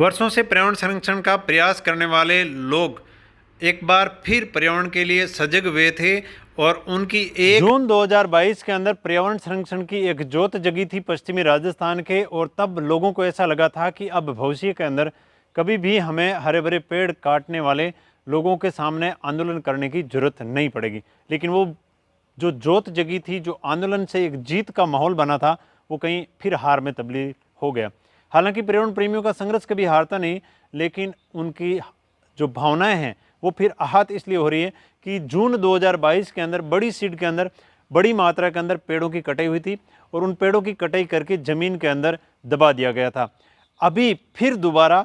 वर्षों से पर्यावरण संरक्षण का प्रयास करने वाले लोग एक बार फिर पर्यावरण के लिए सजग हुए थे और उनकी एक जून 2022 के अंदर पर्यावरण संरक्षण की एक ज्योत जगी थी पश्चिमी राजस्थान के। और तब लोगों को ऐसा लगा था कि अब भविष्य के अंदर कभी भी हमें हरे भरे पेड़ काटने वाले लोगों के सामने आंदोलन करने की जरूरत नहीं पड़ेगी। लेकिन वो जो ज्योत जगी थी, जो आंदोलन से एक जीत का माहौल बना था, वो कहीं फिर हार में तब्दील हो गया। हालांकि पर्यावरण प्रेमियों का संघर्ष कभी हारता नहीं, लेकिन उनकी जो भावनाएं हैं वो फिर आहत इसलिए हो रही है कि जून 2022 के अंदर बड़ी सीड के अंदर बड़ी मात्रा के अंदर पेड़ों की कटाई हुई थी और उन पेड़ों की कटाई करके ज़मीन के अंदर दबा दिया गया था। अभी फिर दोबारा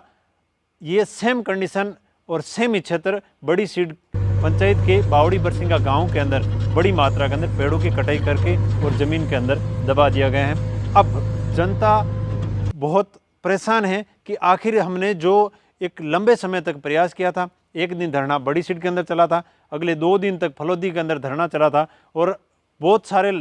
ये सेम कंडीशन और सेम ही क्षेत्र बड़ी सीड पंचायत के बावड़ी बरसिंगा गांव के अंदर बड़ी मात्रा के अंदर पेड़ों की कटाई करके और ज़मीन के अंदर दबा दिया गया है। अब जनता बहुत परेशान है कि आखिर हमने जो एक लंबे समय तक प्रयास किया था, एक दिन धरना बड़ी सीट के अंदर चला था, अगले 2 दिन तक फलोदी के अंदर धरना चला था और बहुत सारे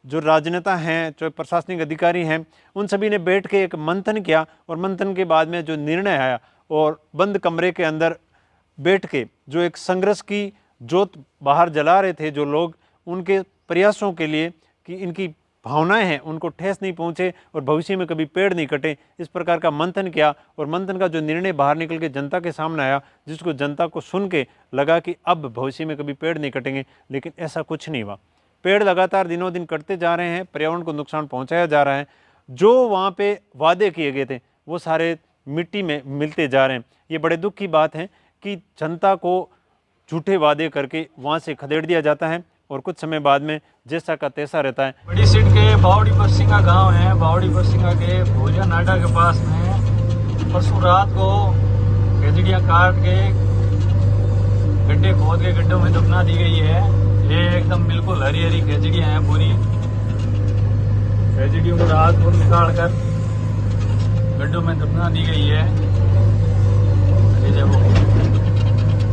जो राजनेता हैं, जो प्रशासनिक अधिकारी हैं, उन सभी ने बैठ के एक मंथन किया और मंथन के बाद में जो निर्णय आया और बंद कमरे के अंदर बैठ के जो एक संघर्ष की जोत बाहर जला रहे थे जो लोग, उनके प्रयासों के लिए कि इनकी भावनाएं हैं उनको ठेस नहीं पहुंचे और भविष्य में कभी पेड़ नहीं कटे, इस प्रकार का मंथन किया। और मंथन का जो निर्णय बाहर निकल के जनता के सामने आया, जिसको जनता को सुन के लगा कि अब भविष्य में कभी पेड़ नहीं कटेंगे, लेकिन ऐसा कुछ नहीं हुआ। पेड़ लगातार दिनों दिन कटते जा रहे हैं, पर्यावरण को नुकसान पहुँचाया जा रहा है। जो वहाँ पे वादे किए गए थे वो सारे मिट्टी में मिलते जा रहे हैं। ये बड़े दुख की बात है कि जनता को झूठे वादे करके वहाँ से खदेड़ दिया जाता है और कुछ समय बाद में जैसा का तैसा रहता है। बड़ी सीट के बावड़ी बरसिंगा गांव है, बावड़ी बरसिंगा के भोजा नाडा के पास में परसों रात को खेजड़ियाँ काट के गड्ढे खोद के गड्ढों में दफना दी गई है। ये एकदम बिल्कुल हरी हरी खेजड़ियाँ हैं पूरी। खेजड़ियों को रात को निकाल कर गड्ढों में दफना दी गई है।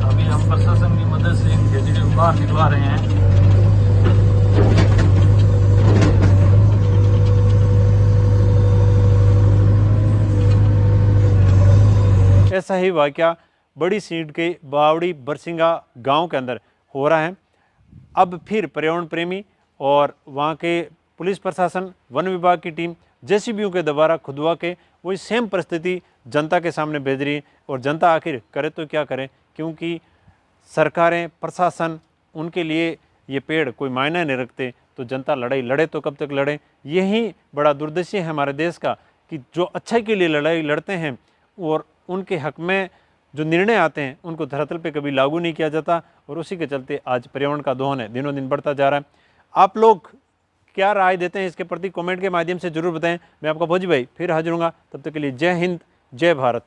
अभी हम प्रशासन की मदद से इन खेजड़ियों को बाहर निकलवा रहे हैं। ऐसा ही वाकया बड़ी सीट के बावड़ी बरसिंगा गांव के अंदर हो रहा है। अब फिर पर्यावरण प्रेमी और वहां के पुलिस प्रशासन, वन विभाग की टीम जेसीबीओं के द्वारा खुदवा के वही सेम परिस्थिति जनता के सामने भेज रही है। और जनता आखिर करे तो क्या करे, क्योंकि सरकारें, प्रशासन, उनके लिए ये पेड़ कोई मायने नहीं रखते। तो जनता लड़ाई लड़े तो कब तक लड़े। यही बड़ा दुर्दशा है हमारे देश का कि जो अच्छाई के लिए लड़ाई लड़ते हैं और उनके हक में जो निर्णय आते हैं उनको धरातल पे कभी लागू नहीं किया जाता। और उसी के चलते आज पर्यावरण का दोहन है दिनों दिन बढ़ता जा रहा है। आप लोग क्या राय देते हैं इसके प्रति कमेंट के माध्यम से जरूर बताएं। मैं आपका भोजी भाई फिर हाजिर हूँगा, तब तक के लिए जय हिंद, जय भारत।